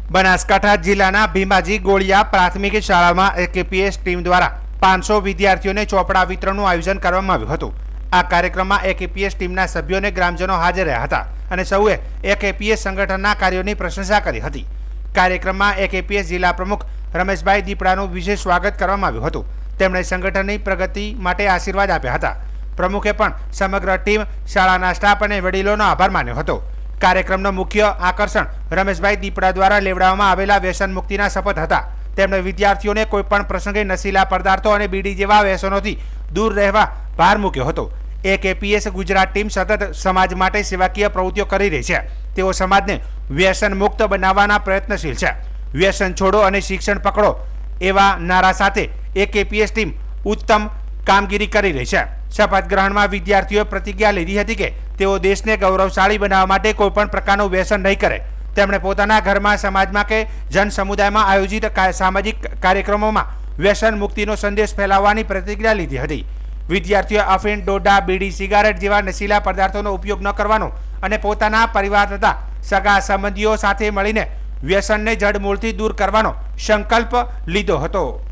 બનાસકાંઠા જિલ્લાના ભીમાજી ગોળિયા પ્રાથમિક શાળામાં એકેપીએસ ટીમ દ્વારા 500 વિદ્યાર્થીઓને ચોપડા વિતરણનું આયોજન કરવામાં આવ્યું હતું। આ કાર્યક્રમમાં એકેપીએસ ટીમના સભ્યો અને ગ્રામજનો હાજર રહ્યા હતા અને સૌએ એકેપીએસ સંગઠનના કાર્યોની પ્રશંસા કરી હતી। કાર્યક્રમમાં એકેપીએસ જિલ્લા પ્રમુખ રમેશભાઈ દીપડાનું વિશેષ સ્વાગત કરવામાં આવ્યું હતું। તેમણે સંગઠનની પ્રગતિ માટે આશીર્વાદ આપ્યા હતા। પ્રમુખે પણ સમગ્ર ટીમ, શાળાના સ્ટાફ અને વડીલોનો આભાર માન્યો હતો। કાર્યક્રમનો મુખ્ય આકર્ષણ રમેશભાઈ દીપડા દ્વારા લેવડાવવામાં આવેલા વ્યસન મુક્તિના શપથ હતા। તેમણે વિદ્યાર્થીઓને કોઈપણ પ્રસંગે નશીલા પદાર્થો અને બીડી જેવા વ્યસનોથી દૂર રહેવા ભાર મૂક્યો હતો। એકેપીએસ ગુજરાત ટીમ સતત સમાજ માટે સેવાકીય પ્રવૃત્તિઓ કરી રહી છે। તેઓ સમાજને વ્યસન મુક્ત બનાવવાના પ્રયત્નશીલ છે। વ્યસન છોડો અને શિક્ષણ પકડો એવા નારા સાથે એકેપીએસ ટીમ ઉત્તમ કામગીરી કરી રહી છે। શપથ ગ્રહણમાં વિદ્યાર્થીઓએ પ્રતિજ્ઞા લીધી હતી કે તેઓ દેશને ગૌરવશાળી બનાવવા માટે કોઈપણ પ્રકારનું વ્યસન નહીં કરે। તેમણે પોતાના ઘરમાં, સમાજમાં કે જન સમુદાયમાં આયોજિત સામાજિક કાર્યક્રમોમાં વ્યસન મુક્તિનો સંદેશ ફેલાવવાની પ્રતિજ્ઞા લીધી હતી। વિદ્યાર્થીઓએ અફીણ, ડોડા, બીડી, સિગારેટ જેવા નશીલા પદાર્થોનો ઉપયોગ ન કરવાનો અને પોતાના પરિવાર તથા સગા સંબંધીઓ સાથે મળીને વ્યસનને જડમૂળથી દૂર કરવાનો સંકલ્પ લીધો હતો।